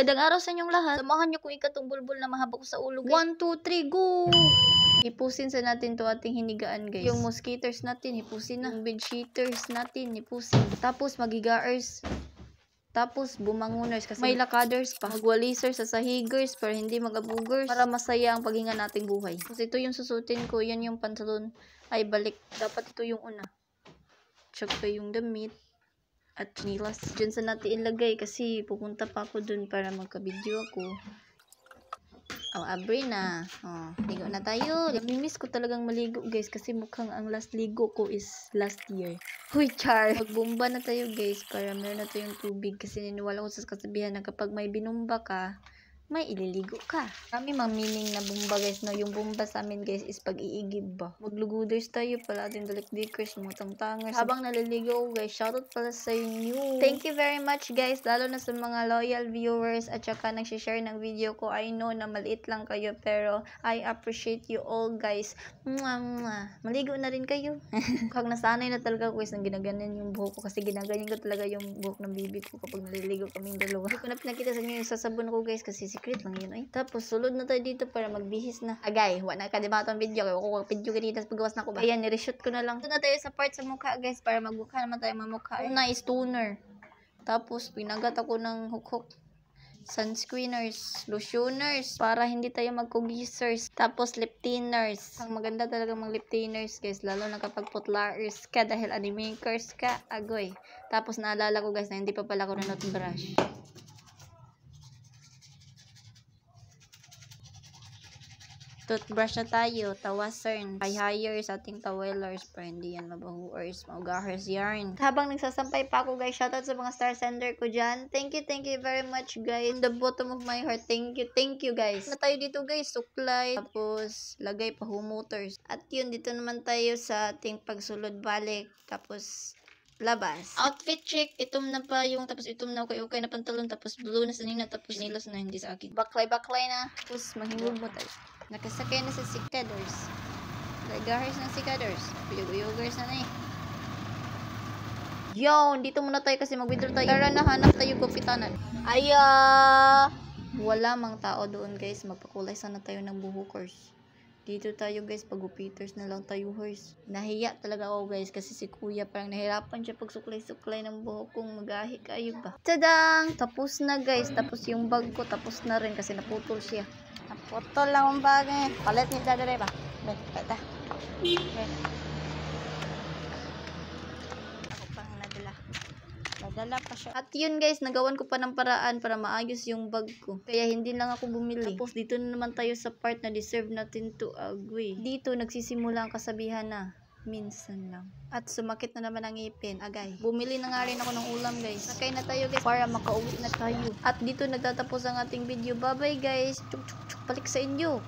Magandang araw sa inyong lahat. Samahan niyo kung ikatong bulbul na mahaba ko sa ulo. 1, 2, 3, go! Hipusin sa natin to ating hinigaan, guys. Yung mosquitoes natin, hipusin na. Yung bedsheeters natin, hipusin. Tapos magigaers. Tapos bumanguners kasi may lakaders pa. Magwalisers sa sahigers para hindi magabugers. Para masaya ang paghinga nating buhay. Kasi ito yung susutin ko. Yan yung pantalon. Ay, balik. Dapat ito yung una. Tsaka yung damit. At chinilas. Diyan sa natin ilagay kasi pupunta pa ako dun para magka-video ako. Abre na. Ligo na tayo. Namimiss ko talagang maligo, guys, kasi mukhang ang last ligo ko is last year. Huy, char! Magbomba na tayo, guys, para meron na tayong tubig kasi niniwala ko sa kasabihan na kapag may binumba ka, may ililigo ka. Kami mamining na bomba, guys, no? Yung bomba sa amin, guys, is pag-iigib ba. Magluguders tayo pala ating dalikdikers, mga tangtangers. Habang naliligo, guys, shoutout pala sa inyo. Thank you very much, guys, lalo na sa mga loyal viewers at saka nagsishare ng video ko. I know na maliit lang kayo, pero I appreciate you all, guys. Mwah, mwah. Maligo na rin kayo. Mukhang nasanay na talaga, guys, nang ginaganan yung buhok ko kasi ginaganyan ko talaga yung buhok ng bibi ko kapag naliligo kaming dalawa. Hindi ko na pinakita sa inyo yung sasabon ko, guys, kasi secret lang yun, ay. Tapos, sulod na tayo dito para magbihis na. Agay, wala ka, diba itong video? Kaya ako video ganito, pagawas na ko ba? Ayan, nireshoot ko na lang. Ito na tayo sa part sa mukha, guys, para magmukha naman tayo mamukha. Una is toner. Tapos, pinagat ako ng hook-hook. Sunscreeners, lotioners, para hindi tayo magkugisers. Tapos, lip thinners. Ang maganda talaga mga lip thinners, guys, lalo na kapag putlaers ka dahil animakers ka, agoy. Tapos, naalala ko, guys, na hindi pa pala ako na toothbrush. Toothbrush na tayo, tawasern, hires, ating towelers, para hindi yan mabahuers, maugahers yarn. Habang nagsasampay pa ako, guys, shoutout sa mga star sender ko dyan. Thank you very much, guys. From the bottom of my heart, thank you, guys. Na tayo dito, guys, suklay, tapos lagay pa humoters. At yun, dito naman tayo sa ating pagsulod balik, tapos labas. Outfit check, itom na pa yung, tapos itom na okay na pantalon, tapos blue na sa nina, tapos nilos na hindi sa akin. Baklay na, tapos mahingog mo tayo. Nakasakay na sa sikaders. Lagahers ng sikaders. Uyog-uyogers na eh. Yo, dito muna tayo kasi mag-withdraw tayo. Tara, nahanap tayo gupitanan. Wala mang tao doon, guys. Magpakulay sana tayo ng buhokers. Dito tayo, guys. Pag-gupiters na lang tayo, horse. Nahiya talaga ako, guys. Kasi si kuya parang nahirapan siya pag suklay-suklay ng buhok kong magahi kayo ba. Tadang! Tapos na, guys. Tapos yung bag ko, tapos na rin kasi naputol siya. Naputol lang ang bag eh. Palit ni dadare ba? Beta. Ako pang nadala. Nadala pa siya. At yun, guys, nagawan ko pa ng paraan para maayos yung bag ko. Kaya hindi lang ako bumili. Tapos dito na naman tayo sa part na deserve natin to agree. Dito nagsisimula ang kasabihan na minsan lang. At sumakit na naman ang ngipin. Agay. Bumili na nga rin ako ng ulam, guys. Sakay na tayo, guys, para makauwi na tayo. At dito nagtatapos ang ating video. Bye-bye, guys. Chuk chuk chuk. Balik sa inyo.